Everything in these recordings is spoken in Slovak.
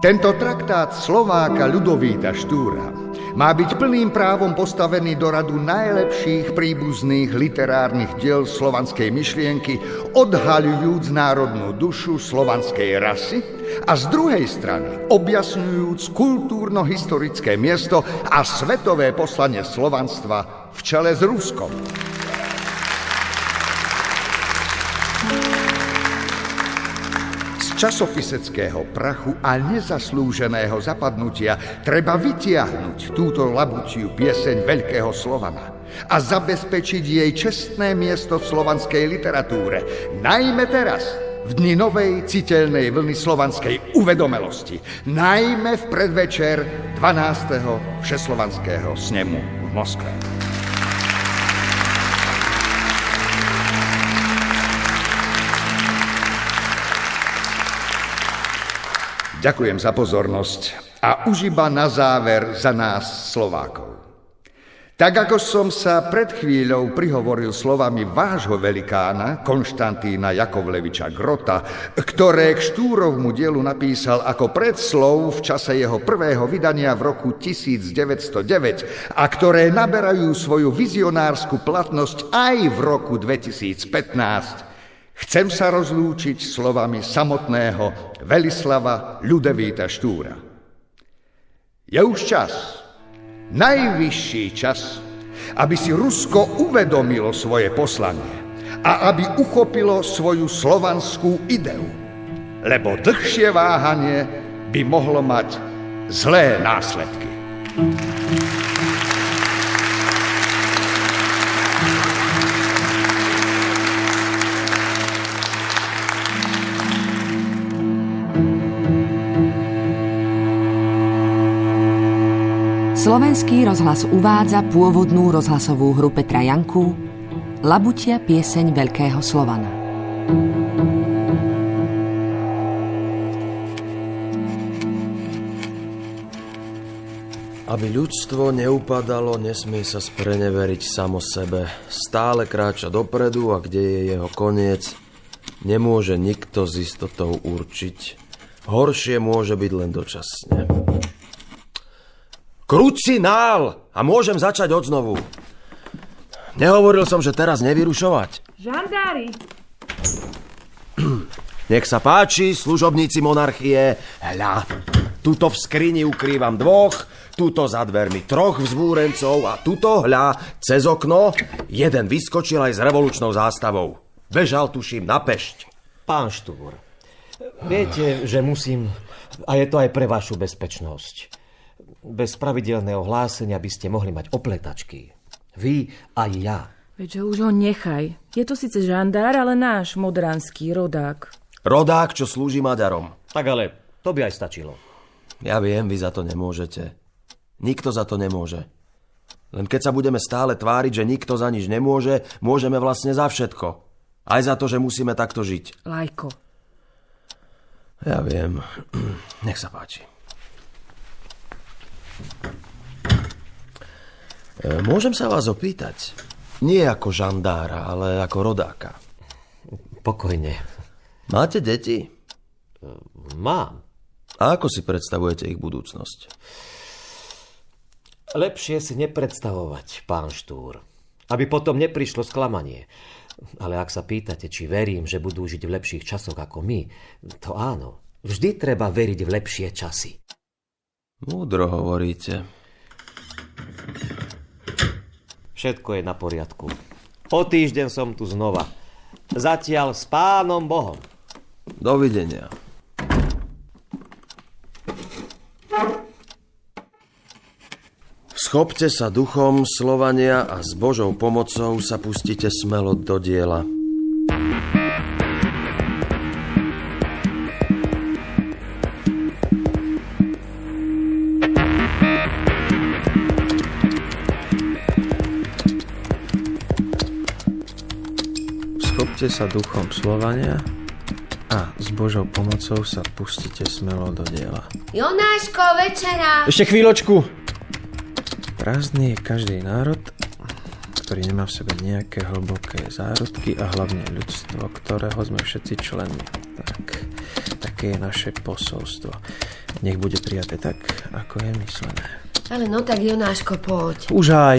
Tento traktát Slováka Ľudovíta Štúra má byť plným právom postavený do radu najlepších príbuzných literárnych diel slovanskej myšlienky, odhaľujúc národnú dušu slovanskej rasy a z druhej strany objasňujúc kultúrno-historické miesto a svetové poslanie slovanstva v čele s Ruskom. Časopiseckého prachu a nezaslúženého zapadnutia treba vytiahnuť túto labučiu pieseň veľkého Slovana a zabezpečiť jej čestné miesto v slovanskej literatúre, najmä teraz, v dni novej citeľnej vlny slovanskej uvedomelosti, najmä v predvečer 12. Všeslovanského snemu v Moskve. Ďakujem za pozornosť a už iba na záver za nás Slovákov. Tak ako som sa pred chvíľou prihovoril slovami vášho velikána Konštantína Jakovleviča Grota, ktoré k Štúrovmu dielu napísal ako predslov v čase jeho prvého vydania v roku 1909 a ktoré naberajú svoju vizionársku platnosť aj v roku 2015, chcem sa rozlúčiť slovami samotného Velislava Ľudovíta Štúra. Je už čas, najvyšší čas, aby si Rusko uvedomilo svoje poslanie a aby uchopilo svoju slovanskú ideu, lebo dlhšie váhanie by mohlo mať zlé následky. Slovenský rozhlas uvádza pôvodnú rozhlasovú hru Petra Janku Labutia pieseň veľkého Slovana. Aby ľudstvo neupadalo, nesmie sa spreneveriť samo sebe. Stále kráča dopredu a kde je jeho koniec, nemôže nikto s istotou určiť. Horšie môže byť len dočasne. Krucinál! A môžem začať odznovu. Nehovoril som, že teraz nevyrušovať. Žandári! Nech sa páči, služobníci monarchie. Hľa, tuto v skrini ukrývam 2, tuto za dvermi 3 vzbúrencov a tuto, hľa, cez okno jeden vyskočil aj s revolučnou zástavou. Bežal, tuším, na Pešť. Pán Štúr, viete, že musím, a je to aj pre vašu bezpečnosť. Bez pravidelného hlásenia by ste mohli mať opletačky. Vy aj ja. Veďže už ho nechaj. Je to síce žandár, ale náš modranský rodák. Rodák, čo slúži Maďarom. Tak ale to by aj stačilo. Ja viem, vy za to nemôžete. Nikto za to nemôže. Len keď sa budeme stále tváriť, že nikto za nič nemôže, môžeme vlastne za všetko. Aj za to, že musíme takto žiť. Lajko. Ja viem. Nech sa páči. Môžem sa vás opýtať? Nie ako žandára, ale ako rodáka. Pokojne. Máte deti? Mám. A ako si predstavujete ich budúcnosť? Lepšie si nepredstavovať, pán Štúr. Aby potom neprišlo sklamanie. Ale ak sa pýtate, či verím, že budú žiť v lepších časoch ako my, to áno. Vždy treba veriť v lepšie časy. Múdro hovoríte. Všetko je na poriadku. O týždeň som tu znova. Zatiaľ s Pánom Bohom. Dovidenia. Schopte sa duchom, Slovania, a s Božou pomocou sa pustite smelo do diela. Schopte sa duchom, Slovania, a s Božou pomocou sa pustite smelo do diela. Jonáško, večera! Ešte chvíľočku! Prázdny je každý národ, ktorý nemá v sebe nejaké hlboké zárodky a hlavne ľudstvo, ktorého sme všetci členmi. Tak. Také je naše posolstvo. Nech bude prijaté tak, ako je myslené. Ale no tak Jonáško, poď. Už aj.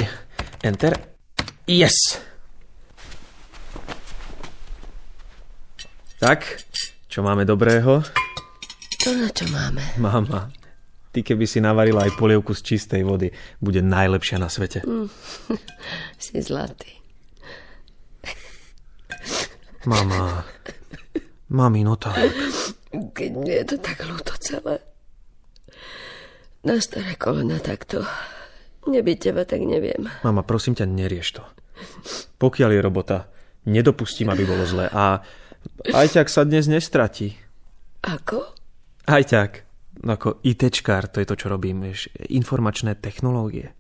Enter. Yes! Tak, čo máme dobrého? To na čo máme? Mama, ty keby si navarila aj polievku z čistej vody, bude najlepšia na svete. Si zlatý. Mama, mami, no tak. Keď mne je to tak ľúto celé. Na staré kolena takto. Nebyť teba, tak neviem. Mama, prosím ťa, nerieš to. Pokiaľ je robota, nedopustím, aby bolo zle. A ajťak sa dnes nestratí. Ako? Ajťak, ako ITčkár, to je to, čo robím, vieš, informačné technológie.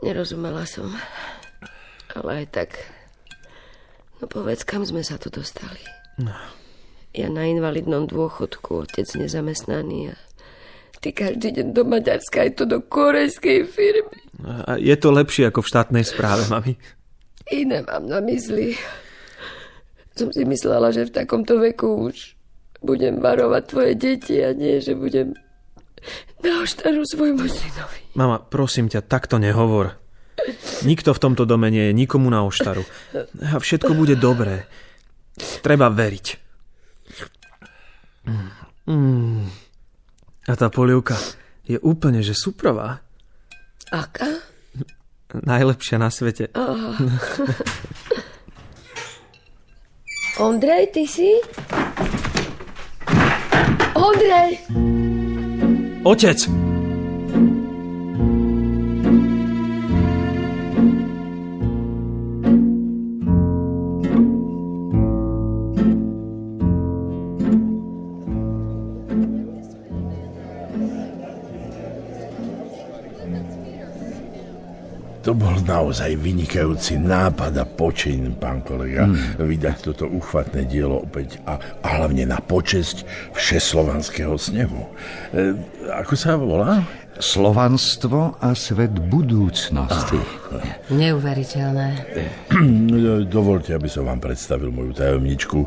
Nerozumela som. Ale aj tak. No povedz, kam sme sa tu dostali. No. Ja na invalidnom dôchodku, otec nezamestnaný a ty každý deň do Maďarska, aj tu do korejskej firmy. A je to lepšie ako v štátnej správe, mami. Iné mám na mysli. Som si myslela, že v takomto veku už budem varovať tvoje deti a nie, že budem na oštaru svojmu synovi. Mama, prosím ťa, takto nehovor. Nikto v tomto dome nie je nikomu na oštaru. A všetko bude dobré. Treba veriť. A tá polievka je úplne, že suprová. Aká? Najlepšia na svete. Ondrej, ty si? Ondrej! Otec! To bol naozaj vynikajúci nápad a počin, pán kolega, vydať toto uchvatné dielo opäť a hlavne na počesť Všeslovanského snemu. Ako sa volá? Slovanstvo a svet budúcnosti. Neuveriteľné. Dovolte, aby som vám predstavil moju tajomničku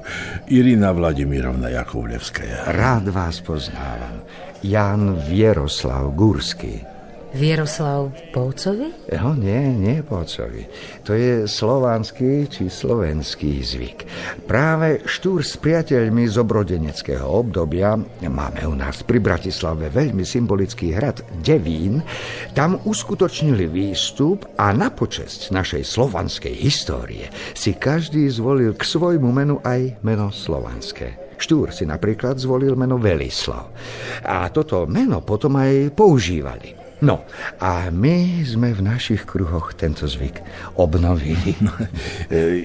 Irina Vladimirovna Jakovlevskaja. Rád vás poznávam. Jan Vieroslav Gúrsky. Vieroslav Povcovi? Nie Povcovi. To je slovanský či slovenský zvyk. Práve Štúr s priateľmi z obrodeneckého obdobia, máme u nás pri Bratislave veľmi symbolický hrad Devín, tam uskutočnili výstup a na počesť našej slovanskej histórie si každý zvolil k svojmu menu aj meno slovanské. Štúr si napríklad zvolil meno Velislav. A toto meno potom aj používali. No, a my sme v našich kruhoch tento zvyk obnovili.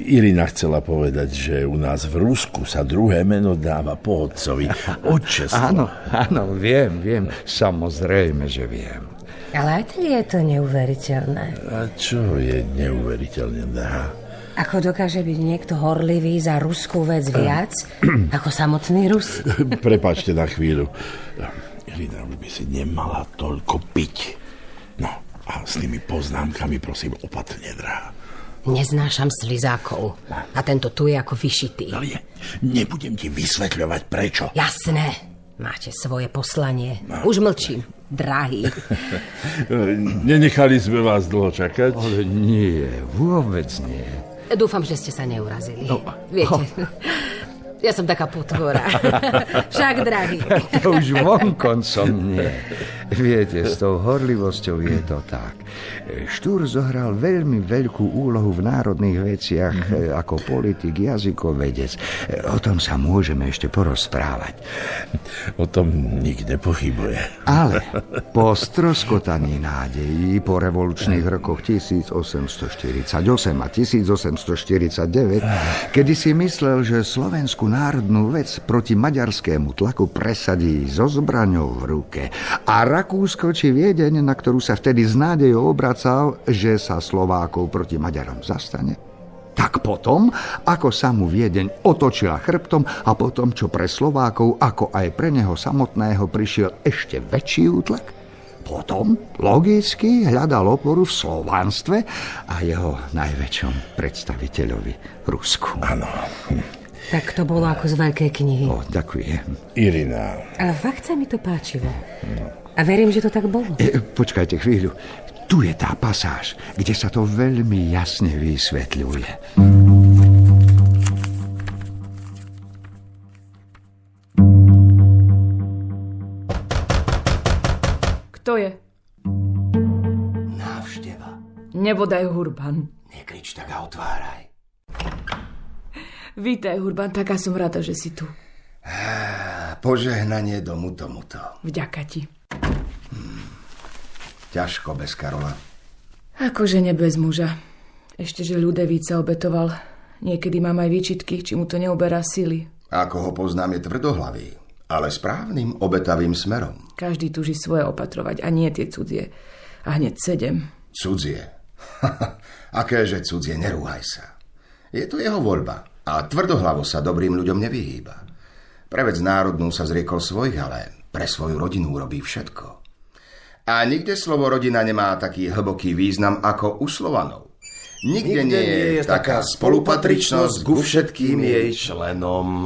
Irina chcela povedať, že u nás v Rusku sa druhé meno dáva po otcovi. Otčestvo. Áno, viem. Samozrejme, že viem. Ale aj tak je to neuveriteľné. A čo je neuveriteľne dá? Ako dokáže byť niekto horlivý za ruskú vec viac ako samotný Rus? Prepáčte na chvíľu. Irina už by si nemala toľko piť. No, a s tými poznámkami prosím opatrne, drahá. Neznášam slizákov. A tento tu je ako vyšitý. Ale nebudem ti vysvetľovať prečo. Jasné. Máte svoje poslanie. Už mlčím, drahý. Nenechali sme vás dlho čakať? Ale nie, vôbec nie. Dúfam, že ste sa neurazili. Viete, ja som taká potvora. Však, drahý. To už vonkoncom nie. Viete, s tou horlivosťou je to tak. Štúr zohral veľmi veľkú úlohu v národných veciach ako politik, jazykovedec. O tom sa môžeme ešte porozprávať. O tom nik nepochybuje. Ale po stroskotaní nádejí, po revolučných rokoch 1848 a 1849, kedy si myslel, že slovenskú národnú vec proti maďarskému tlaku presadí so zbraňou v ruke a Rakúsko či Viedeň, na ktorú sa vtedy s nádejou obracal, že sa Slovákov proti Maďarom zastane, tak potom, ako sa mu Viedeň otočila chrbtom a potom, čo pre Slovákov, ako aj pre neho samotného prišiel ešte väčší útlak, potom logicky hľadal oporu v slovanstve a jeho najväčšom predstaviteľovi Rusku. Áno. Tak to bolo ako z veľkej knihy. O, ďakujem. Irina. Ale fakt sa mi to páčilo. A verím, že to tak bolo. Počkajte chvíľu. Tu je tá pasáž, kde sa to veľmi jasne vysvetľuje. Kto je? Návšteva. Nebodaj Hurban. Nekrič, tak a otváraj. Vítaj, Hurban, taká som rada, že si tu. Požehnanie domu tomuto. Vďaka ti. Ťažko bez Karola. Akože ne bez muža. Ešte, že Ľudevít sa obetoval. Niekedy mám aj výčitky, či mu to neuberá sily. Ako ho poznám, je tvrdohlavý, ale správnym obetavým smerom. Každý tuží svoje opatrovať a nie tie cudzie. A hneď 7. Cudzie. Akéže cudzie, nerúhaj sa. Je to jeho voľba a tvrdohlavo sa dobrým ľuďom nevyhýba. Pre vec národnú sa zriekol svojich, ale pre svoju rodinu urobí všetko. A nikde slovo rodina nemá taký hlboký význam ako u Slovanov. Nikde nie je taká spolupatričnosť ku všetkým jej členom.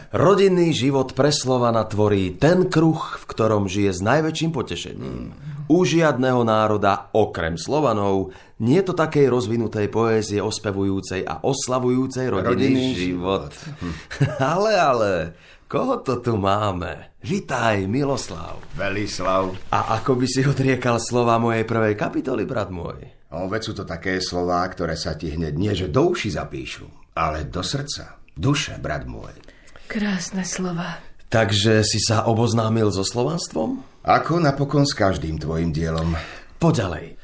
Rodinný život pre Slovana tvorí ten kruh, v ktorom žije s najväčším potešením. U žiadneho národa, okrem Slovanov, nie je to takej rozvinutej poézie ospevujúcej a oslavujúcej rodinný život. Ale, koho to tu máme? Vitaj, Miloslav. Velislav. A ako by si odriekal slova mojej prvej kapitoly, brat môj? Veď sú to také slová, ktoré sa ti hneď nie že do uši zapíšu, ale do srdca, duše, brat môj. Krásne slova. Takže si sa oboznámil so slovanstvom? Ako napokon s každým tvojim dielom. Poďalej.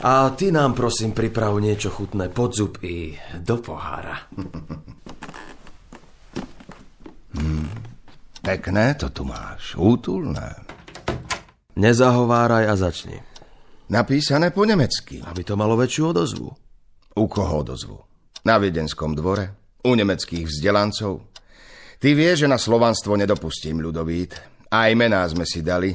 A ty nám prosím priprav niečo chutné pod zub i do pohára. Pekné to tu máš, útulné. Nezahováraj a začni. Napísané po nemecky. Aby to malo väčšiu odozvu. U koho odozvu? Na Viedenskom dvore? U nemeckých vzdelancov? Ty vieš, že na slovanstvo nedopustím, Ľudovít. Aj mená sme si dali.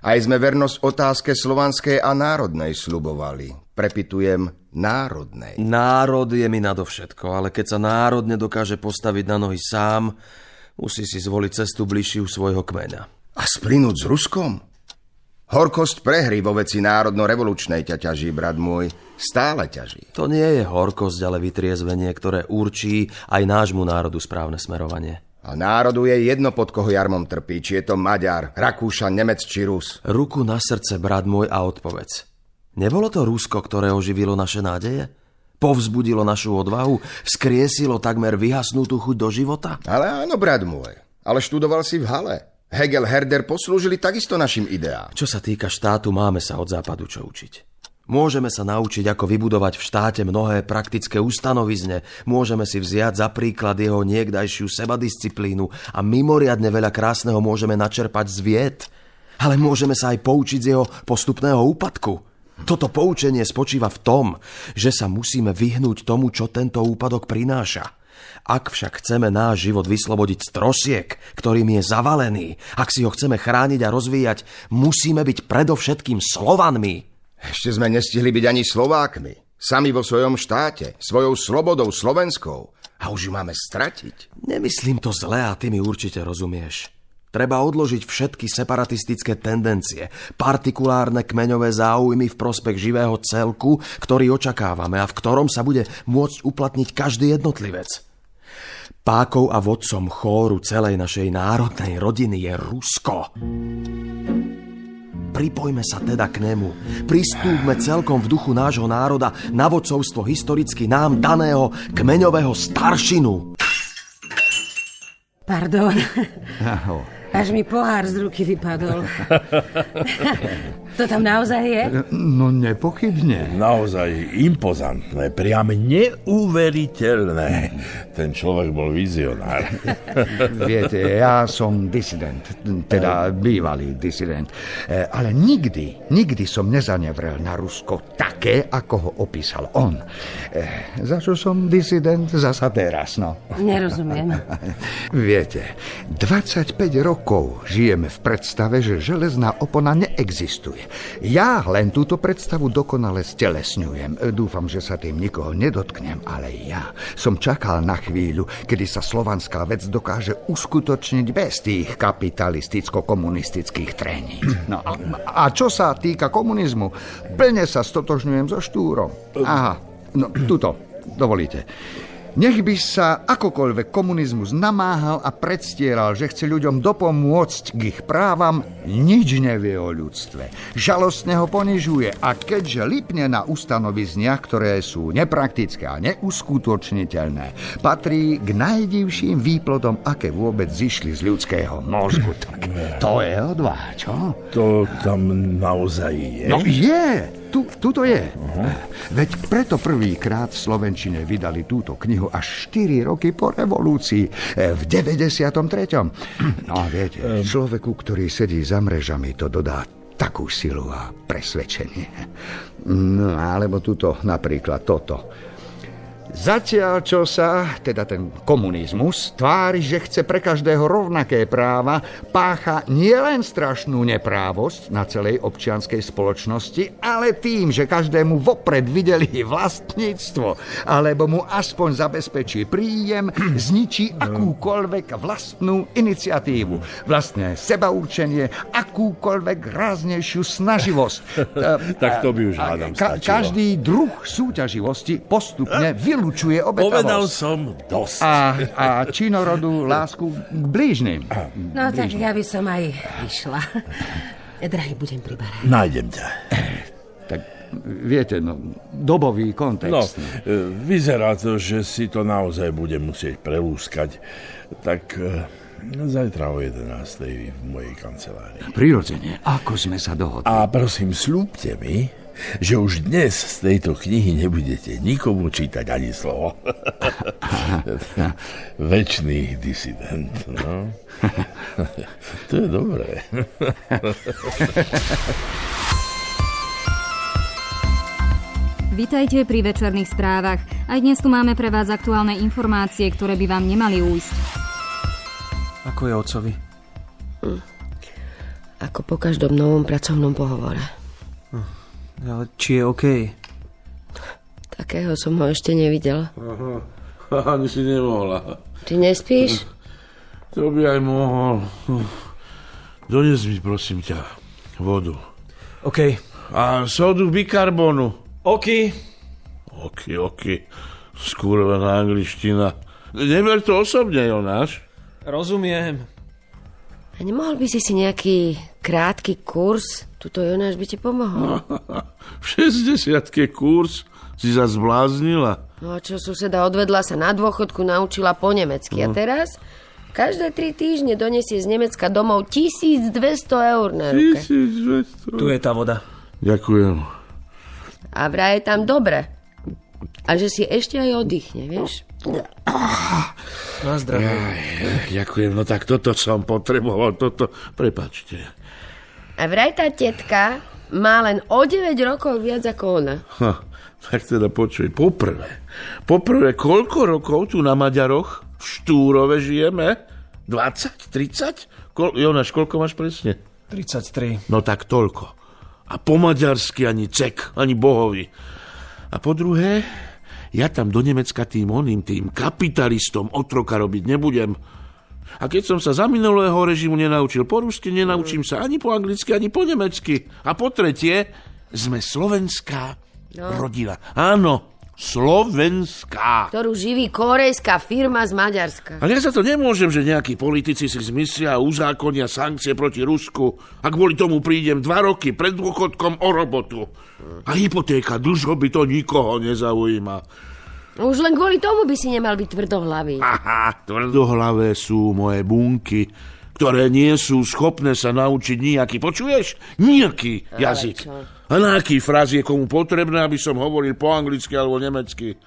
Aj sme vernosť otázke slovanskej a národnej sľubovali. Prepitujem, národnej. Národ je mi nadovšetko, ale keď sa národ nedokáže postaviť na nohy sám, musí si zvoliť cestu bližšiu svojho kmeňa. A splynúť s Ruskom? Horkosť prehry vo veci národno-revolučnej ťa ťaží, brat môj. Stále ťaží. To nie je horkosť, ale vytriezvenie, ktoré určí aj nášmu národu správne smerovanie. A národu je jedno, pod koho jarmom trpí, či je to Maďar, Rakúšan, Nemec či Rus. Ruku na srdce, brat môj, a odpovedz. Nebolo to Rusko, ktoré oživilo naše nádeje? Povzbudilo našu odvahu? Vzkriesilo takmer vyhasnutú chuť do života? Ale áno, brat môj. Ale študoval si v Hale. Hegel, Herder poslúžili takisto našim ideám. Čo sa týka štátu, máme sa od západu čo učiť. Môžeme sa naučiť, ako vybudovať v štáte mnohé praktické ustanovizne, môžeme si vziať za príklad jeho niekdajšiu sebadisciplínu a mimoriadne veľa krásneho môžeme načerpať z vied, ale môžeme sa aj poučiť z jeho postupného úpadku. Toto poučenie spočíva v tom, že sa musíme vyhnúť tomu, čo tento úpadok prináša. Ak však chceme náš život vyslobodiť z trosiek, ktorým je zavalený, ak si ho chceme chrániť a rozvíjať, musíme byť predovšetkým Slovanmi. Ešte sme nestihli byť ani Slovákmi. Sami vo svojom štáte, svojou slobodou slovenskou. A už ju máme stratiť. Nemyslím to zle a ty mi určite rozumieš. Treba odložiť všetky separatistické tendencie, partikulárne kmeňové záujmy v prospech živého celku, ktorý očakávame a v ktorom sa bude môcť uplatniť každý jednotlivec. Pákou a vodcom chóru celej našej národnej rodiny je Rusko. Pripojme sa teda k nemu. Pristúpme celkom v duchu nášho národa na vodcovstvo historicky nám daného kmeňového staršinu. Pardon. Až mi pohár z ruky vypadol. To tam naozaj je? No nepochybne. Naozaj impozantné, priam neuveriteľné. Ten človek bol vizionár. Viete, ja som disident, teda bývalý disident, ale nikdy som nezanevrel na Rusko také, ako ho opísal on. Za čo som disident? Zasa teraz, no. Nerozumiem. Viete, 25 rokov žijeme v predstave, že železná opona neexistuje. Ja len túto predstavu dokonale stelesňujem. Dúfam, že sa tým nikoho nedotknem, ale ja som čakal na chvíľu, kedy sa slovanská vec dokáže uskutočniť bez tých kapitalisticko-komunistických trení. No, a čo sa týka komunizmu, plne sa stotožňujem so Štúrom. Aha, no tuto, dovolíte. Nech by sa akokoľvek komunizmus namáhal a predstieral, že chce ľuďom dopomôcť k ich právam, nič nevie o ľudstve. Žalostne ho ponižuje a keďže lipne na ustanovizniach, ktoré sú nepraktické a neuskutočniteľné, patrí k najdivším výplodom, aké vôbec zišli z ľudského mozgu. Tak to je odvaha, čo? To tam naozaj je? No je! Tuto je. Veď preto prvýkrát v slovenčine vydali túto knihu až 4 roky po revolúcii, v 93. No a viete, človeku, ktorý sedí za mrežami, to dodá takú silu a presvedčenie. No, alebo tuto napríklad toto. Zatiaľ, čo sa, teda ten komunizmus, tvári, že chce pre každého rovnaké práva, pácha nielen strašnú neprávosť na celej občianskej spoločnosti, ale tým, že každému vopred videli vlastníctvo, alebo mu aspoň zabezpečí príjem, zničí akúkoľvek vlastnú iniciatívu, vlastné sebaurčenie, akúkoľvek ráznejšiu snaživosť. Tak to by už hádam stačilo. Každý druh súťaživosti postupne vylučuje obetavosť. Povedal som dosť. A činorodú lásku k blížnym. No tak ja by som aj išla. Drahý, budem pri bare. Nájdem ťa. Tak viete, dobový kontext. Vyzerá to, že si to naozaj budem musieť prelúskať. Tak zajtra o 11:00 v mojej kancelárii. Prirodzene, ako sme sa dohodli. A prosím, sľúbte mi, že už dnes z tejto knihy nebudete nikomu čítať ani slovo. Večný disident, no. To je dobré. Vitajte pri večerných správach. Aj dnes tu máme pre vás aktuálne informácie, ktoré by vám nemali újsť. Ako je otcovi? Ako po každom novom pracovnom pohovore. Ale či je OK? Takého som ho ešte nevidel. Aha, ani si nemohla. Ty nespíš? To by aj mohol. Dones mi, prosím ťa, vodu. OK. A sodu bikarbonu. OK. OK. Skurvená angličtina. Neber to osobne, Jonáš. Rozumiem. A nemohol by si nejaký krátky kurz? Tuto Jonáš by ti pomohol. V 60-ke kurz si sa zbláznila. No a čo, suseda odvedla sa na dôchodku, naučila po nemecky. A teraz každé 3 týždne donesie z Nemecka domov 1200 eur na ruke. 1200. Tu je tá voda. Ďakujem. A vraj je tam dobre. A že si ešte aj oddychne, vieš? Na zdravie. Ďakujem, no tak toto som potreboval, prepáčte. A vraj tá tetka má len o 9 rokov viac ako ona. Tak teda počuj, poprvé, koľko rokov tu na Maďaroch v Štúrove žijeme? 20? 30? Jonáš, koľko máš presne? 33. No tak toľko. A po maďarsky ani cek, ani bohovi. A po druhé, ja tam do Nemecka tým kapitalistom otroka robiť nebudem. A keď som sa za minulého režimu nenaučil po rusky, nenaučím sa ani po anglicky, ani po nemecky. A po tretie, sme slovenská rodina. Áno, slovenská. Ktorú živí korejská firma z Maďarska. Ale ja za to nemôžem, že nejakí politici si zmyslia a uzákonia sankcie proti Rusku. A kvôli tomu prídem 2 roky pred dôchodkom o robotu. A hypotéka, dlžoby, to nikoho nezaujíma. Už len kvôli tomu by si nemal byť tvrdohlavý. Aha, tvrdohlavé sú moje bunky, ktoré nie sú schopné sa naučiť nejaký, počuješ? Nejaký jazyk. A na aký fráz je komu potrebné, aby som hovoril po anglicky alebo nemecky.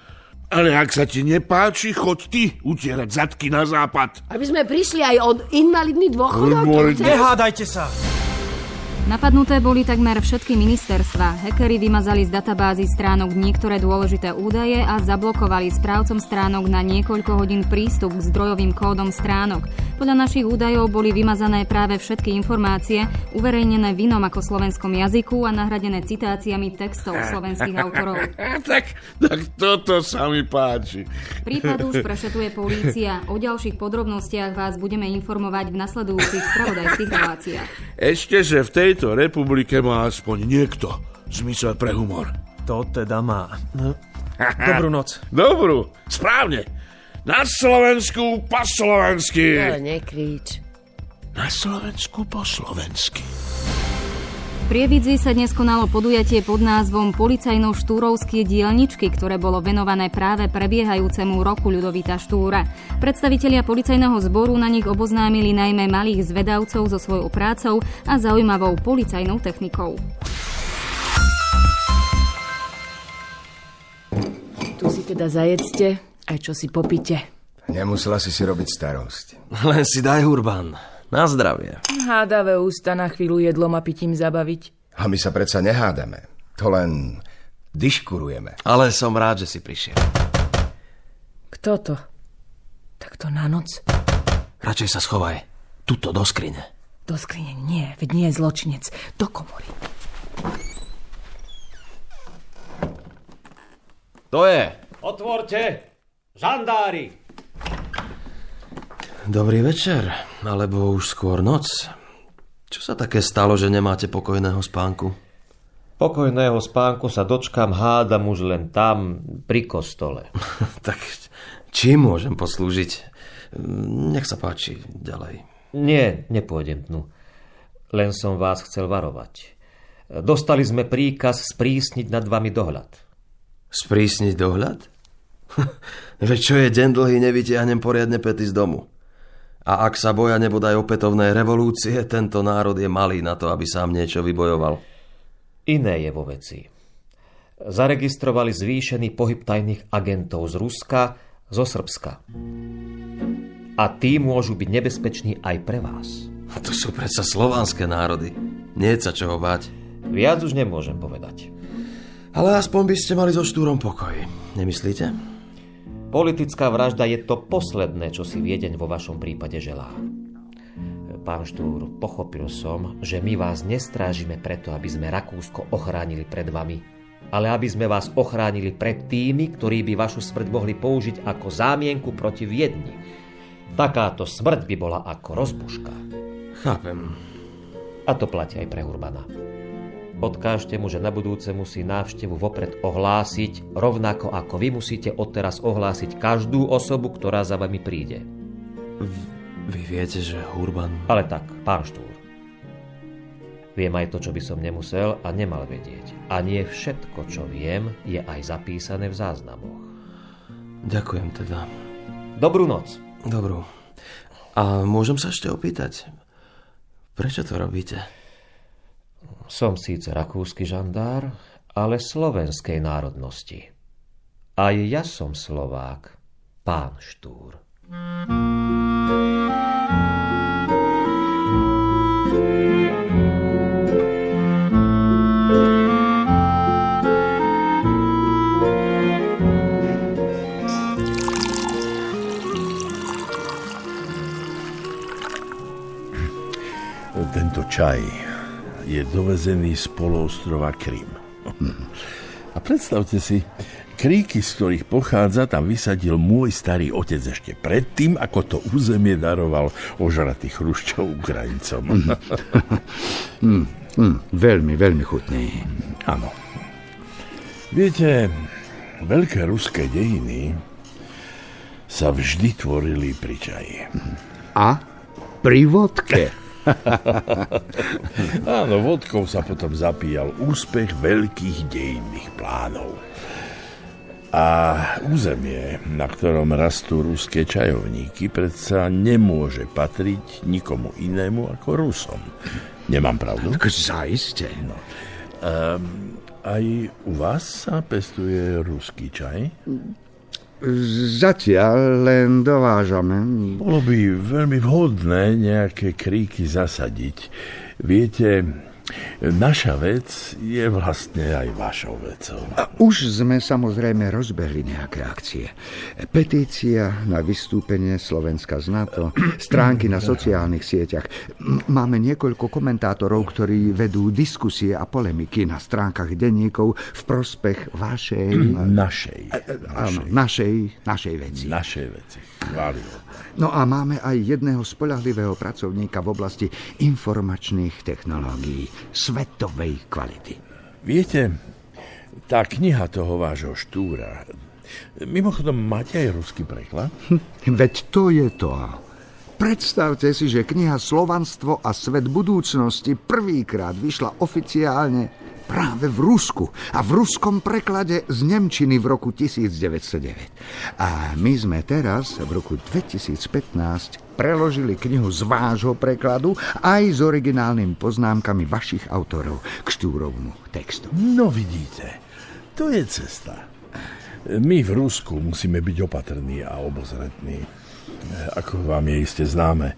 Ale ak sa ti nepáči, choď ty utierať zadky na západ. Aby sme prišli aj od invalidný dôchodok. Nehádajte sa! Napadnuté boli takmer všetky ministerstvá. Hackeri vymazali z databázy stránok niektoré dôležité údaje a zablokovali správcom stránok na niekoľko hodín prístup k zdrojovým kódom stránok. Podľa našich údajov boli vymazané práve všetky informácie, uverejnené v inom ako slovenskom jazyku a nahradené citáciami textov slovenských autorov. tak toto sa mi páči. Prípad už prešetuje polícia. O ďalších podrobnostiach vás budeme informovať v nasledujúcich spravodajských reláciách. Ešte, že v tejto republike má aspoň niekto zmysel pre humor. To teda má. Dobrú noc. Dobrú, správne. Na Slovensku po slovensky. Ale nekríč. Na Slovensku po slovensky. V Prievidzi sa dnes konalo podujatie pod názvom Policajno-štúrovské dielničky, ktoré bolo venované práve prebiehajúcemu roku Ľudovita Štúra. Predstavitelia policajného zboru na nich oboznámili najmä malých zvedavcov so svojou prácou a zaujímavou policajnou technikou. Tu si teda zajedzte, aj čo si popíte. Nemusela si robiť starosť. Len si daj, Urban. Na zdravie. Hádavé ústa na chvíľu jedlom a pitím zabaviť. A my sa predsa nehádame. To len diškurujeme. Ale som rád, že si prišiel. Kto to? Tak to na noc? Radšej sa schovaj. Tuto do skrine. Do skrine nie, veď nie je zločinec. Do komory. To je. Otvorte! Žandári! Dobrý večer, alebo už skôr noc. Čo sa také stalo, že nemáte pokojného spánku? Pokojného spánku sa dočkam, hádam už len tam, pri kostole. Tak čím môžem poslúžiť? Nech sa páči, ďalej. Nie, nepôjdem dnu. Len som vás chcel varovať. Dostali sme príkaz sprísniť nad vami dohľad. Sprísniť dohľad? Veď čo je deň dlhý, nevytiahnem poriadne pety z domu. A ak sa boja nebodaj opätovnej revolúcie, tento národ je malý na to, aby sám niečo vybojoval. Iné je vo veci. Zaregistrovali zvýšený pohyb tajných agentov z Ruska, zo Srbska. A tí môžu byť nebezpeční aj pre vás. A to sú predsa slovanské národy. Nie sa čoho báť. Viac už nemôžem povedať. Ale aspoň by ste mali so Štúrom pokoj. Nemyslíte? Politická vražda je to posledné, čo si Viedeň vo vašom prípade želá. Pán Štúr, pochopil som, že my vás nestrážime preto, aby sme Rakúsko ochránili pred vami, ale aby sme vás ochránili pred tými, ktorí by vašu smrť mohli použiť ako zámienku proti Viedni. Takáto smrť by bola ako rozbuška. Chápem. A to platí aj pre Urbana. Odkážte mu, že na budúce musí návštevu vopred ohlásiť, rovnako ako vy musíte odteraz ohlásiť každú osobu, ktorá za vami príde. Vy viete, že Urban... Ale tak, pán Štúr. Viem aj to, čo by som nemusel a nemal vedieť. A nie všetko, čo viem, je aj zapísané v záznamoch. Ďakujem teda. Dobrú noc. Dobrú. A môžem sa ešte opýtať, prečo to robíte? Som síce rakúsky žandár, ale slovenskej národnosti. Aj ja som Slovák, pán Štúr. Tento čaj je dovezený z poloostrova Krym. A predstavte si, kríky, z ktorých pochádza, tam vysadil môj starý otec ešte predtým, ako to územie daroval ožratý Chruščov Ukrajincom. Veľmi, veľmi chutný. Áno. Viete, veľké ruské dejiny sa vždy tvorili pri čaji. A pri vodke. Áno, vodkou sa potom zapíjal úspech veľkých dejinných plánov. A územie, na ktorom rastú ruské čajovníky, predsa nemôže patriť nikomu inému ako Rusom. Nemám pravdu? Tak zaiste. No. Aj u vás sa pestuje ruský čaj? Zatiaľ len dovážame. Bolo by veľmi vhodné nejaké kríky zasadiť. Viete, Naša vec je vlastne aj vašou vecou. A už sme samozrejme rozbehli nejaké akcie. Petícia na vystúpenie Slovenska z NATO, stránky na sociálnych sieťach. Máme niekoľko komentátorov, ktorí vedú diskusie a polemiky na stránkach denníkov v prospech vašej... Našej veci. Našej veci. Chválihodné. No a máme aj jedného spoľahlivého pracovníka v oblasti informačných technológií svetovej kvality. Viete, tá kniha toho vášho Štúra, mimochodom máte aj ruský preklad? Veď to je to. Predstavte si, že kniha Slovanstvo a svet budúcnosti prvýkrát vyšla oficiálne práve v Rusku a v ruskom preklade z nemčiny v roku 1909. A my sme teraz v roku 2015 preložili knihu z vášho prekladu aj s originálnymi poznámkami vašich autorov k Štúrovmu textu. No vidíte, to je cesta. My v Rusku musíme byť opatrní a obozretní. Ako vám je iste známe,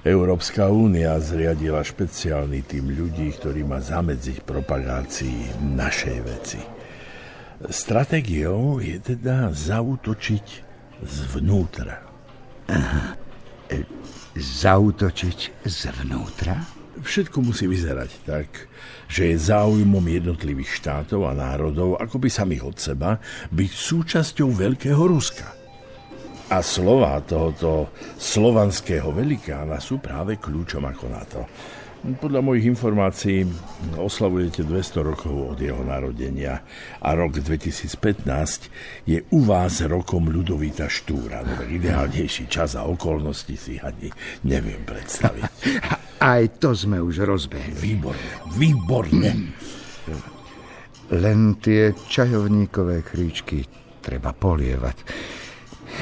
Európska únia zriadila špeciálny tím ľudí, ktorí má zamedziť propagácii našej veci. Stratégiou je teda zaútočiť zvnútra. Aha. Zaútočiť zvnútra? Všetko musí vyzerať tak, že je záujmom jednotlivých štátov a národov, akoby samých od seba, byť súčasťou Veľkého Ruska. A slová tohoto slovanského velikána sú práve kľúčom ako na to. Podľa mojich informácií oslavujete 200 rokov od jeho narodenia a rok 2015 je u vás rokom Ľudovíta Štúra. No tak ideálnejší čas a okolnosti si ani neviem predstaviť. Aj to sme už rozbehli. Výborne. Len tie čajovníkové kríčky treba polievať.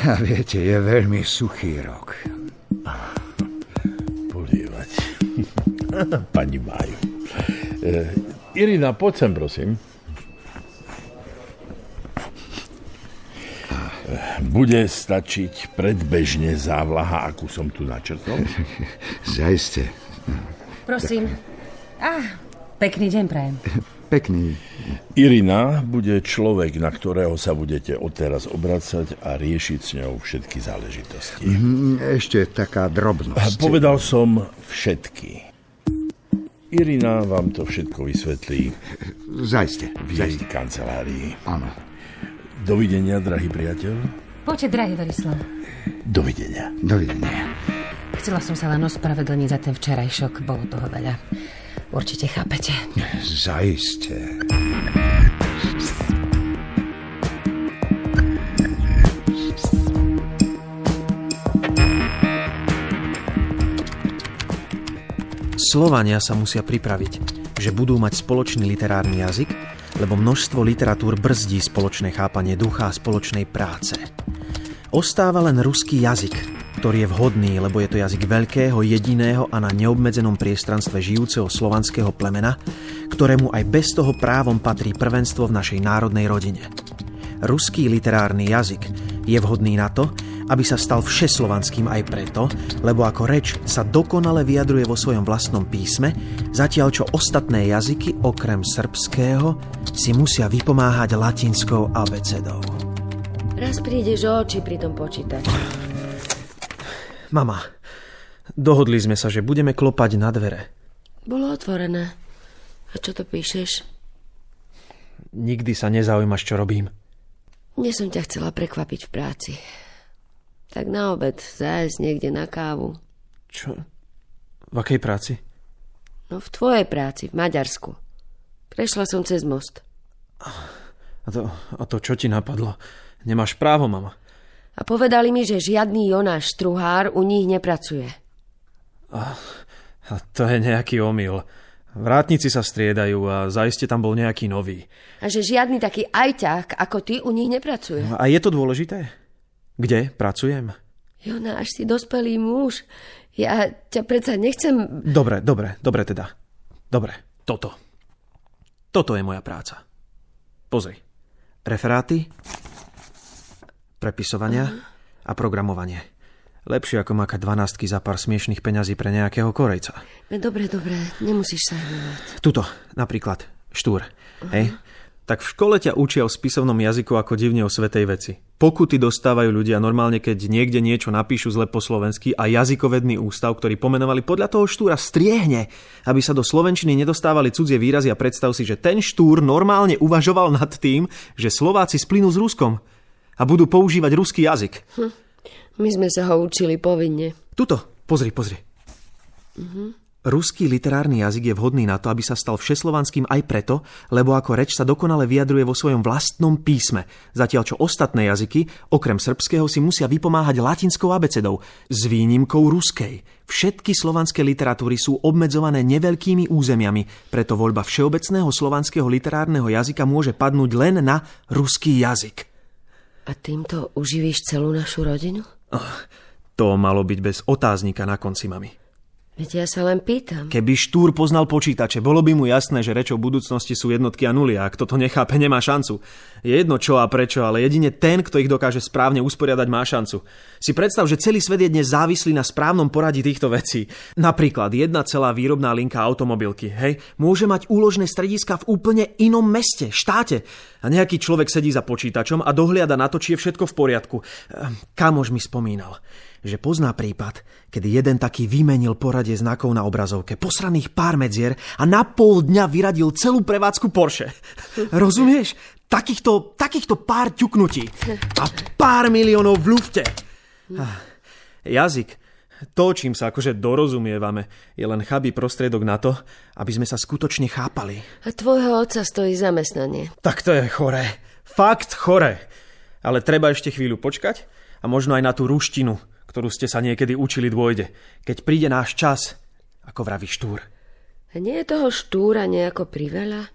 A viete, je veľmi suchý rok. Polievať. Pani Máju. Irina, poď sem, prosím. Bude stačiť predbežne závlaha, akú som tu načrtol? Zaiste. Prosím. Pekný deň prajem. Pekný. Irina bude človek, na ktorého sa budete odteraz obracať a riešiť s ňou všetky záležitosti. Ešte taká drobnosť. Povedal som všetky. Irina vám to všetko vysvetlí. Zaiste. V jej kancelárii. Áno. Dovidenia, drahý priateľ. Poďte, drahý Verislav. Dovidenia. Dovidenia. Chcela som sa len ospravedlniť za ten včerajšok. Bolo toho veľa. Určite chápete. Zaiste. Slovania sa musia pripraviť, že budú mať spoločný literárny jazyk, lebo množstvo literatúr brzdí spoločné chápanie ducha a spoločnej práce. Ostáva len ruský jazyk, ktorý je vhodný, lebo je to jazyk veľkého, jediného a na neobmedzenom priestranstve žijúceho slovanského plemena, ktorému aj bez toho právom patrí prvenstvo v našej národnej rodine. Ruský literárny jazyk je vhodný na to, aby sa stal všeslovanským aj preto, lebo ako reč sa dokonale vyjadruje vo svojom vlastnom písme, zatiaľ čo ostatné jazyky, okrem srbského, si musia vypomáhať latinskou abecedou. Raz prídeš o oči pri tom počítači. Mama, dohodli sme sa, že budeme klopať na dvere. Bolo otvorené. A čo to píšeš? Nikdy sa nezaujímaš, čo robím. Dnes som ťa chcela prekvapiť v práci. Tak na obed zájsť niekde na kávu. Čo? V akej práci? No v tvojej práci, v Maďarsku. Prešla som cez most. A to čo ti napadlo? Nemáš právo, mama. A povedali mi, že žiadny Jonáš Struhár u nich nepracuje. A to je nejaký omyl. Vrátnici sa striedajú a zaiste tam bol nejaký nový. A že žiadny taký ajťák ako ty u nich nepracuje. A je to dôležité? Kde pracujem? Jonáš, si dospelý muž. Ja ťa predsa nechcem... Dobre teda. Dobre, toto. Toto je moja práca. Pozri. Referáty, prepisovania a programovanie. Lepšie ako makať 12 za pár smiešných peňazí pre nejakého Korejca. Dobre, nemusíš sa hnevať. Tuto, napríklad, Štúr. Hej? Tak v škole ťa učia o spisovnom jazyku ako divne o svätej veci. Pokuty dostávajú ľudia normálne, keď niekde niečo napíšu zle po slovensky a jazykovedný ústav, ktorý pomenovali podľa toho Štúra, striehne, aby sa do slovenčiny nedostávali cudzie výrazy a predstav si, že ten Štúr normálne uvažoval nad tým, že Slováci splynú s Ruskom a budú používať ruský jazyk. My sme sa ho učili povinne. Tuto, pozri. Ruský literárny jazyk je vhodný na to, aby sa stal všeslovanským aj preto, lebo ako reč sa dokonale vyjadruje vo svojom vlastnom písme, zatiaľ čo ostatné jazyky, okrem srbského, si musia vypomáhať latinskou abecedou, s výnimkou ruskej. Všetky slovanské literatúry sú obmedzované neveľkými územiami, preto voľba všeobecného slovanského literárneho jazyka môže padnúť len na ruský jazyk. A týmto uživíš celú našu rodinu? To malo byť bez otáznika na konci, mami. Veď ja sa len pýtam. Keby Štúr poznal počítače, bolo by mu jasné, že rečou budúcnosti sú jednotky a nuly a kto to nechápe, nemá šancu. Je jedno čo a prečo, ale jedine ten, kto ich dokáže správne usporiadať, má šancu. Si predstav, že celý svet je dnes závislý na správnom poradí týchto vecí. Napríklad jedna celá výrobná linka automobilky, hej, môže mať úložné strediska v úplne inom meste, štáte. A nejaký človek sedí za počítačom a dohliada na to, či je všetko v poriadku. Kamoš mi spomínal, že pozná prípad, kedy jeden taký vymenil poradie znakov na obrazovke, posraných pár medzier a na pol dňa vyradil celú prevádzku Porsche. Rozumieš? Takýchto pár ťuknutí a pár miliónov v lufte. Jazyk, to, čím sa akože dorozumievame, je len chabý prostriedok na to, aby sme sa skutočne chápali. A tvojho otca stojí zamestnanie. Tak to je choré. Fakt choré. Ale treba ešte chvíľu počkať a možno aj na tú ruštinu, ktorú ste sa niekedy učili, dôjde. Keď príde náš čas, ako vraví Štúr. A nie je toho Štúra nejako priveľa?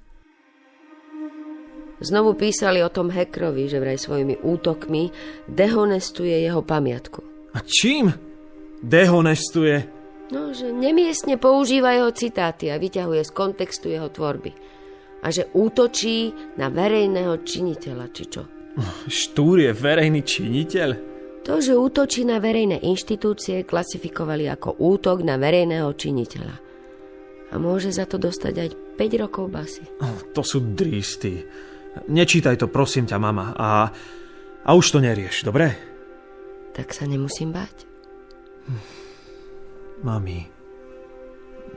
Znovu písali o tom hackerovi, že vraj svojimi útokmi dehonestuje jeho pamiatku. A čím dehonestuje? No, že nemiestne používa jeho citáty a vyťahuje z kontextu jeho tvorby. A že útočí na verejného činiteľa, či čo? Štúr je verejný činiteľ? To, že útočí na verejné inštitúcie, klasifikovali ako útok na verejného činiteľa. A môže za to dostať aj 5 rokov basy. To sú dristy. Nečítaj to, prosím ťa, mama. A už to nerieš, dobre? Tak sa nemusím báť. Mami,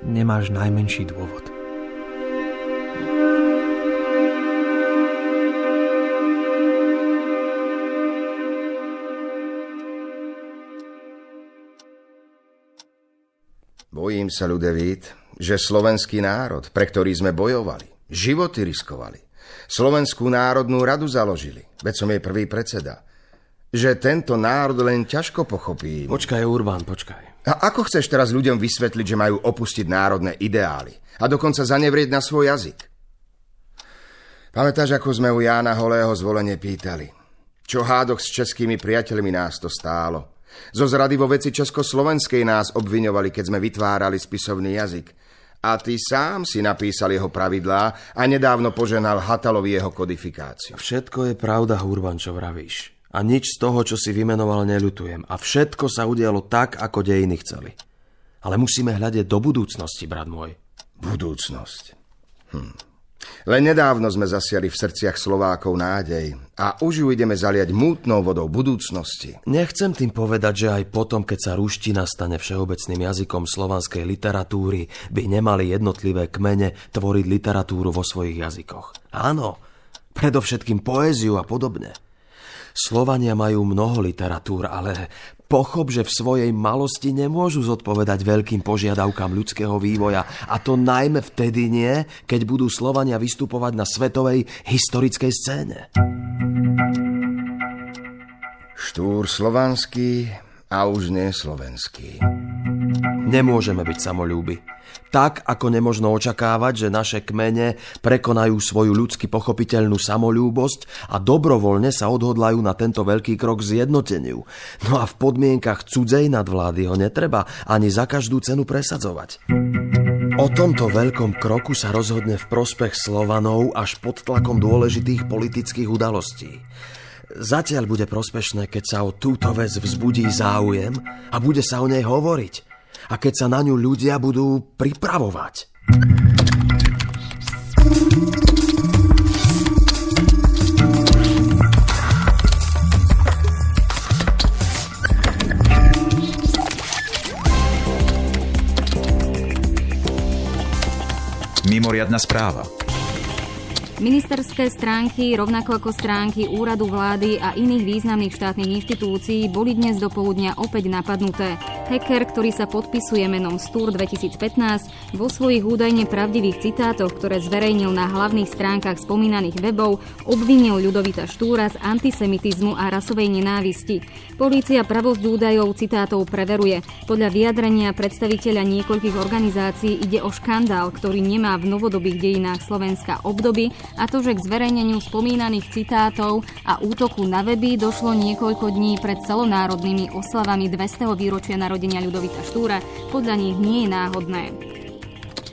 nemáš najmenší dôvod. Bojím sa, Ľudevít, že slovenský národ, pre ktorý sme bojovali, životy riskovali, Slovenskú národnú radu založili, veď som jej prvý predseda, že tento národ len ťažko pochopí. Počkaj, Urbán, počkaj. A ako chceš teraz ľuďom vysvetliť, že majú opustiť národné ideály a dokonca zanevrieť na svoj jazyk? Pamätáš, ako sme u Jána Holého zvolenie pýtali? Čo hádok s českými priateľmi nás to stálo? Zo zrady vo veci československej nás obviňovali, keď sme vytvárali spisovný jazyk. A ty sám si napísal jeho pravidlá a nedávno poženal Hatalovi jeho kodifikáciu. Všetko je pravda, Urban, čo vravíš. A nič z toho, čo si vymenoval, neľutujem. A všetko sa udialo tak, ako dejiny chceli. Ale musíme hľadieť do budúcnosti, brat môj. Budúcnosť. Len nedávno sme zasiali v srdciach Slovákov nádej a už ju ideme zaliať mútnou vodou budúcnosti. Nechcem tým povedať, že aj potom, keď sa ruština stane všeobecným jazykom slovanskej literatúry, by nemali jednotlivé kmene tvoriť literatúru vo svojich jazykoch. Áno, predovšetkým poéziu a podobne. Slovania majú mnoho literatúr, ale pochop, že v svojej malosti nemôžu zodpovedať veľkým požiadavkám ľudského vývoja. A to najmä vtedy nie, keď budú Slovania vystupovať na svetovej historickej scéne. Štúr slovanský a už nie slovenský. Nemôžeme byť samoľúbi. Tak, ako nemožno očakávať, že naše kmene prekonajú svoju ľudsky pochopiteľnú samoľúbosť a dobrovoľne sa odhodlajú na tento veľký krok k zjednoteniu. No a v podmienkach cudzej nadvlády ho netreba ani za každú cenu presadzovať. O tomto veľkom kroku sa rozhodne v prospech Slovanov až pod tlakom dôležitých politických udalostí. Zatiaľ bude prospešné, keď sa o túto vec vzbudí záujem a bude sa o nej hovoriť. A keď sa na ňu ľudia budú pripravovať. Mimoriadna správa. Ministerské stránky, rovnako ako stránky Úradu vlády a iných významných štátnych inštitúcií boli dnes do poludnia opäť napadnuté. Hacker, ktorý sa podpisuje menom Stúr 2015, vo svojich údajne pravdivých citátoch, ktoré zverejnil na hlavných stránkach spomínaných webov, obvinil Ľudovita Štúra z antisemitizmu a rasovej nenávisti. Polícia pravosť údajov citátov preveruje. Podľa vyjadrenia predstaviteľa niekoľkých organizácií ide o škandál, ktorý nemá v novodobých dejinách Slovenska obdoby, a to, že k zverejneniu spomínaných citátov a útoku na weby došlo niekoľko dní pred celonárodnými oslavami 200. výročia narodenia Ľudovita Štúra, podľa nich nie je náhodné.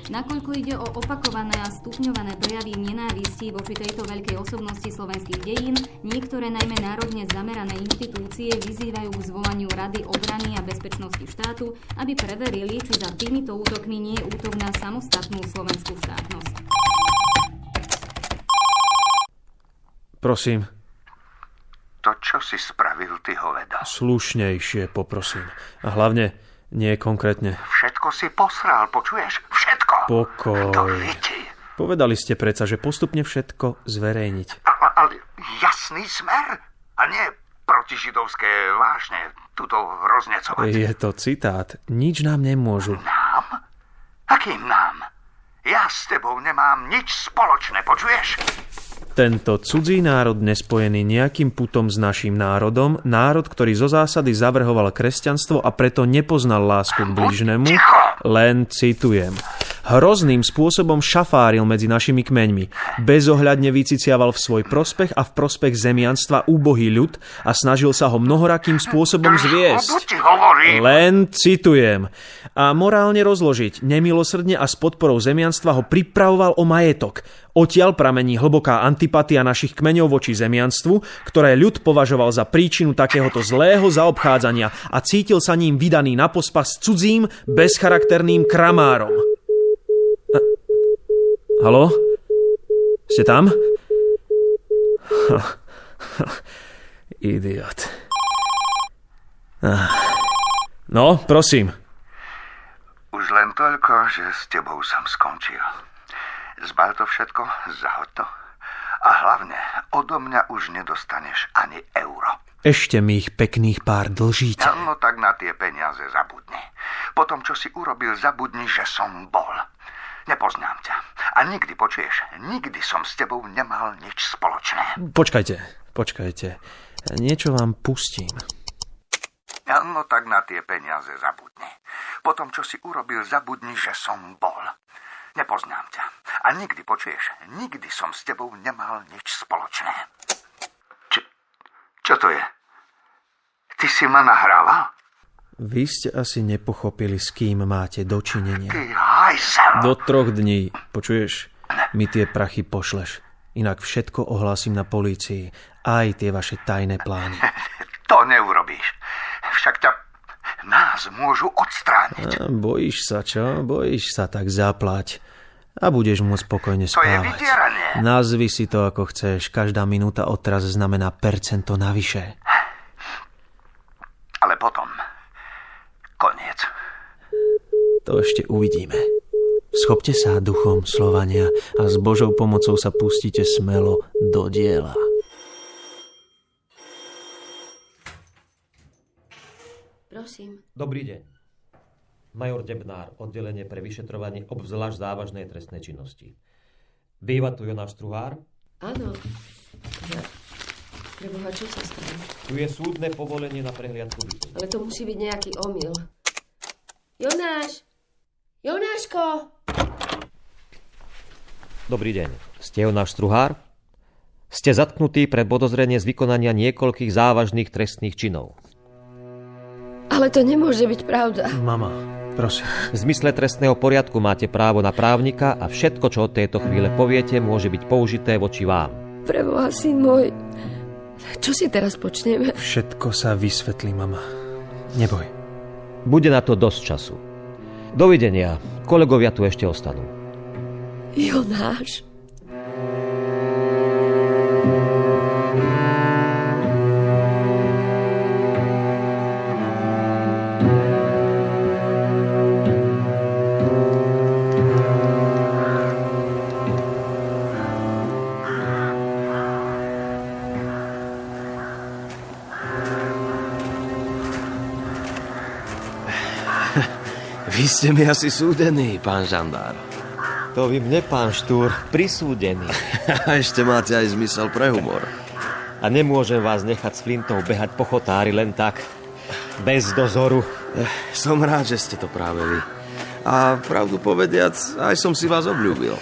Nakoľko ide o opakované a stupňované prejavy nenávisti voči tejto veľkej osobnosti slovenských dejín, niektoré najmä národne zamerané inštitúcie vyzývajú k zvolaniu Rady obrany a bezpečnosti štátu, aby preverili, či za týmito útokmi nie je útok na samostatnú slovenskú štátnosť. Prosím. To, čo si spravil, ty hoveda. Slušnejšie, poprosím. A hlavne, nie konkrétne. Všetko si posral, počuješ? Všetko. Pokoj. To vidí. Povedali ste predsa, že postupne všetko zverejniť. Ale jasný smer? A nie protižidovské vážne tuto roznecovať. Je to citát. Nič nám nemôžu. Nám? Akým nám? Ja s tebou nemám nič spoločné, počuješ? Tento cudzí národ nespojený nejakým putom s naším národom, národ, ktorý zo zásady zavrhoval kresťanstvo a preto nepoznal lásku k blížnemu, len citujem. Hrozným spôsobom šafáril medzi našimi kmeňmi. Bezohľadne vyciciaval v svoj prospech a v prospech zemianstva úbohý ľud a snažil sa ho mnohorakým spôsobom zviesť. Len citujem. A morálne rozložiť. Nemilosrdne a s podporou zemianstva ho pripravoval o majetok. Odtiaľ pramení hlboká antipatia našich kmeňov voči zemianstvu, ktoré ľud považoval za príčinu takéhoto zlého zaobchádzania a cítil sa ním vydaný na pospas cudzím, bezcharakterným kramárom. Haló? Ste tam? Idiot. No, prosím. Už len toľko, že s tebou som skončil. Zbal to všetko, zahoď to. A hlavne, odo mňa už nedostaneš ani euro. Ešte mi ich pekných pár dlžíte. No tak na tie peniaze zabudni. Potom, čo si urobil, zabudni, že som bol. Nepoznám ťa. A nikdy, počuješ, nikdy som s tebou nemal nič spoločné. Počkajte. Niečo vám pustím. No tak na tie peniaze zabudni. Potom, čo si urobil, zabudni, že som bol. Nepoznám ťa. A nikdy, počuješ, nikdy som s tebou nemal nič spoločné. Čo to je? Ty si ma nahrával? Vy ste asi nepochopili, s kým máte dočinenia. Ty hajzel! Do 3 dní, počuješ, mi tie prachy pošleš. Inak všetko ohlásim na polícii. Aj tie vaše tajné plány. To neurobíš. Však nás môžu odstrániť. Bojíš sa, čo? Bojíš sa, tak zaplať. A budeš môcť spokojne spávať. To je vydieranie. Nazvi si to, ako chceš. Každá minúta odteraz znamená percento navyše. Ale potom koniec. To ešte uvidíme. Schopte sa duchom, Slovania, a s Božou pomocou sa pustíte smelo do diela. Prosím. Dobrý deň. Major Debnár, oddelenie pre vyšetrovanie obzvlášť závažnej trestnej činnosti. Býva tu Jonáš Struhár? Áno. Preboha, čo sa stalo? Tu je súdne povolenie na prehliadku bytu. Ale to musí byť nejaký omyl. Jonáš! Jonáško! Dobrý deň. Ste Jonáš Struhár? Ste zatknutí pre podozrenie z vykonania niekoľkých závažných trestných činov. Ale to nemôže byť pravda. Mama, prosím. V zmysle trestného poriadku máte právo na právnika a všetko, čo od tejto chvíle poviete, môže byť použité voči vám. Preboha, syn môj, Čo si teraz počneme? Všetko sa vysvetlí, mama. Neboj. Bude na to dosť času. Dovidenia. Kolegovia tu ešte ostanú. Jonáš. Vy ste mi asi súdený, pán žandár. To vy mne, pán Štúr, prisúdený. A ešte máte aj zmysel pre humor. A nemôžem vás nechať s flintou behať po chotári len tak, bez dozoru. Som rád, že ste to práve vy. A pravdu povediac, aj som si vás obľúbil.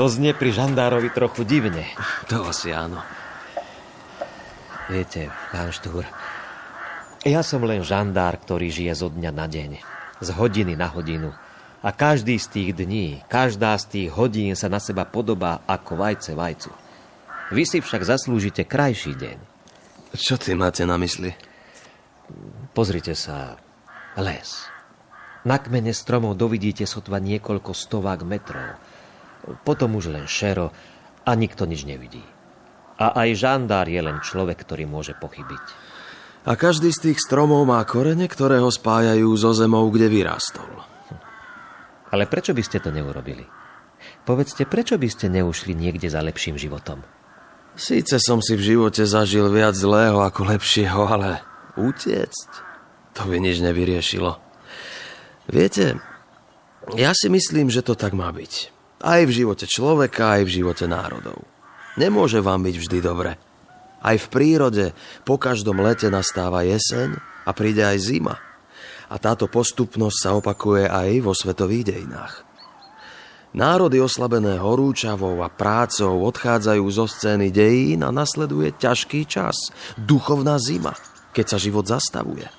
To znie pri žandárovi trochu divne. To asi áno. Viete, pán Štúr, ja som len žandár, ktorý žije zo dňa na deň. Z hodiny na hodinu. A každý z tých dní, každá z tých hodín sa na seba podobá ako vajce vajcu. Vy si však zaslúžite krajší deň. Čo ty máte na mysli? Pozrite sa. Les. Na kmene stromov dovidíte sotva niekoľko stovák metrov. Potom už len šero a nikto nič nevidí. A aj žandár je len človek, ktorý môže pochybiť. A každý z tých stromov má korene, ktoré ho spájajú so zemou, kde vyrástol. Ale prečo by ste to neurobili? Povedzte, prečo by ste neušli niekde za lepším životom? Síce som si v živote zažil viac zlého ako lepšieho, ale utiecť, to by nič nevyriešilo. Viete, ja si myslím, že to tak má byť. Aj v živote človeka, aj v živote národov. Nemôže vám byť vždy dobre. Aj v prírode po každom lete nastáva jeseň a príde aj zima. A táto postupnosť sa opakuje aj vo svetových dejinách. Národy oslabené horúčavou a prácou odchádzajú zo scény dejín a nasleduje ťažký čas, duchovná zima, keď sa život zastavuje.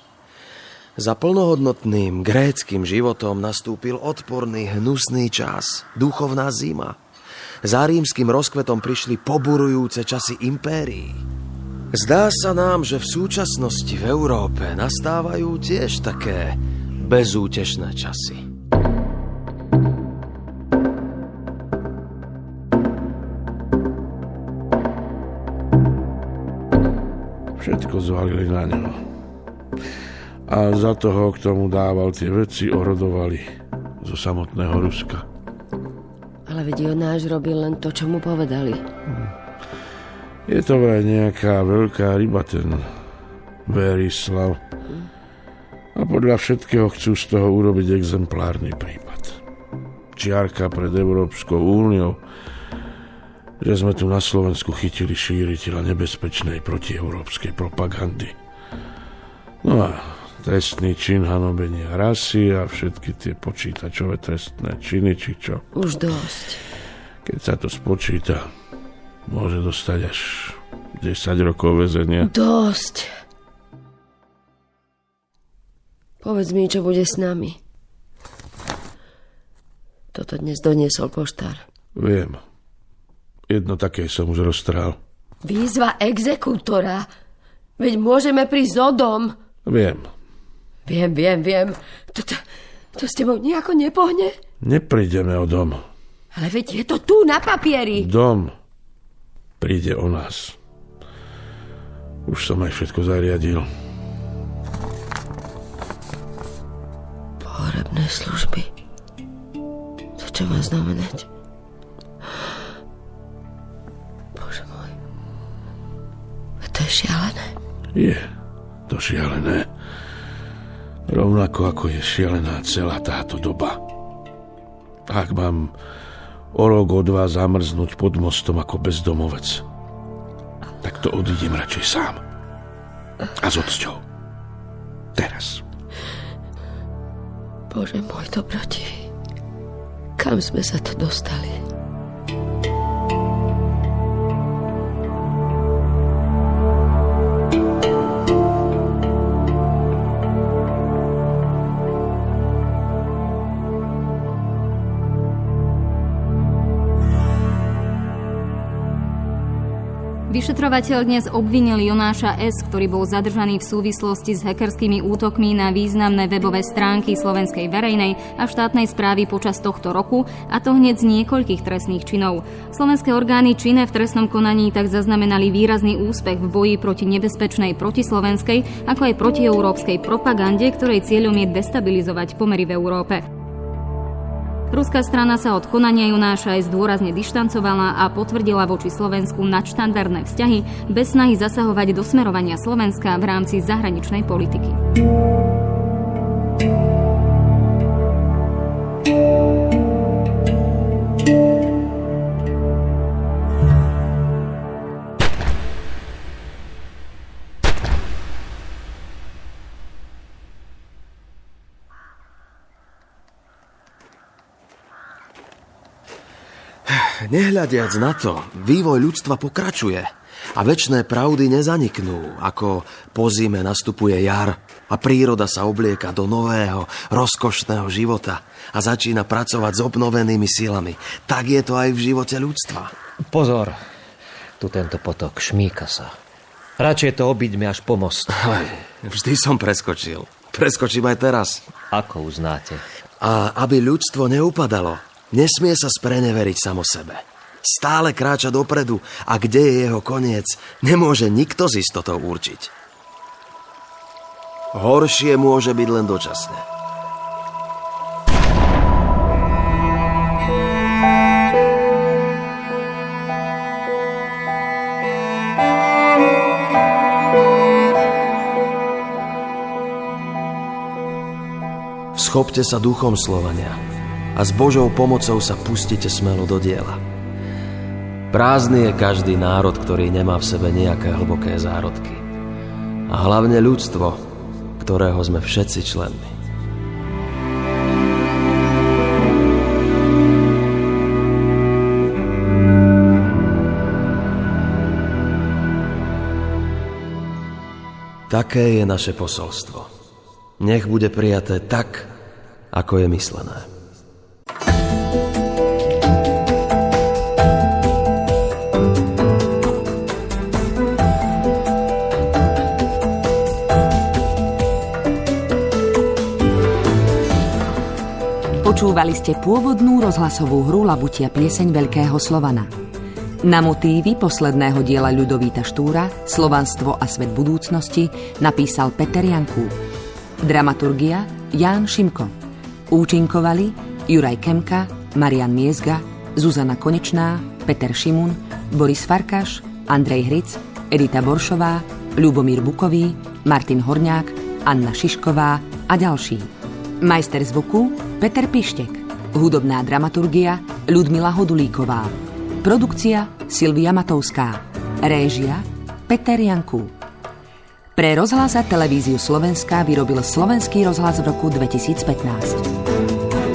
Za plnohodnotným gréckym životom nastúpil odporný, hnusný čas, duchovná zima. Za rímskym rozkvetom prišli poburujúce časy impérií. Zdá sa nám, že v súčasnosti v Európe nastávajú tiež také bezútešné časy. Všetko zvalili na ňo. A za toho, k tomu dával tie veci, orodovali zo samotného Ruska. Ale veď Jonáš robil len to, čo mu povedali. Je to vraj nejaká veľká ryba, ten Verislav. A podľa všetkého chcú z toho urobiť exemplárny prípad. Čiarka pred Európskou úniou, že sme tu na Slovensku chytili šíriteľa nebezpečnej protieurópskej propagandy. No a trestný čin hanobenia rasy a všetky tie počítačové trestné činy, či čo. Už dosť. Keď sa to spočíta, môže dostať až 10 rokov väzenia. Dosť. Povedz mi, čo bude s nami. Toto dnes doniesol poštár. Viem. Jedno také som už roztrhal. Výzva exekútora. Veď môžeme prísť o dom. Viem. Viem. To s tebou nejako nepohne? Neprídeme o dom. Ale veď je to tu na papieri. Dom príde o nás. Už som aj všetko zariadil. Pohrebné služby. To čo má znamenať? Bože môj. To je šialené. Je to šialené. Rovnako ako je šialená celá táto doba. Ak mám o rok o dva zamrznúť pod mostom ako bezdomovec, tak to odídem radšej sám. A s odsťou. Teraz. Bože môj dobrotivý. Kam sme sa to dostali? Vyšetrovateľ dnes obvinil Jonáša S., ktorý bol zadržaný v súvislosti s hackerskými útokmi na významné webové stránky Slovenskej verejnej a štátnej správy počas tohto roku, a to hneď z niekoľkých trestných činov. Slovenské orgány činné v trestnom konaní tak zaznamenali výrazný úspech v boji proti nebezpečnej protislovenskej, ako aj protieurópskej propagande, ktorej cieľom je destabilizovať pomery v Európe. Ruská strana sa od konania Jonáša S. dôrazne dištancovala a potvrdila voči Slovensku nadštandardné vzťahy bez snahy zasahovať do smerovania Slovenska v rámci zahraničnej politiky. Nehľadiac na to, vývoj ľudstva pokračuje a večné pravdy nezaniknú, ako po zime nastupuje jar a príroda sa oblieka do nového, rozkošného života a začína pracovať s obnovenými silami. Tak je to aj v živote ľudstva. Pozor, tu tento potok šmíka sa. Radšej to obiďme až po most. Vždy som preskočil. Preskočím aj teraz. Ako uznáte? A aby ľudstvo neupadalo, nesmie sa spreneveriť samo sebe. Stále kráča dopredu a kde je jeho koniec, nemôže nikto s istotou určiť. Horšie môže byť len dočasne. Schopte sa duchom Slovania a s Božou pomocou sa pustite smelo do diela. Prázdny je každý národ, ktorý nemá v sebe nejaké hlboké zárodky. A hlavne ľudstvo, ktorého sme všetci členmi. Také je naše posolstvo. Nech bude prijaté tak, ako je myslené. Počúvali ste pôvodnú rozhlasovú hru Labutia pieseň Veľkého Slovana. Na motívy posledného diela Ľudovíta Štúra Slovanstvo a svet budúcnosti napísal Peter Janků. Dramaturgia Ján Šimko. Účinkovali Juraj Kemka, Marian Miezga, Zuzana Konečná, Peter Šimun, Boris Farkaš, Andrej Hric, Edita Boršová, Ľubomír Bukový, Martin Horňák, Anna Šišková a ďalší. Majster zvuku Peter Pištek. Hudobná dramaturgia Ľudmila Hodulíková. Produkcia Silvia Matovská. Réžia Peter Janků. Pre rozhlas a televíziu Slovenska vyrobil Slovenský rozhlas v roku 2015.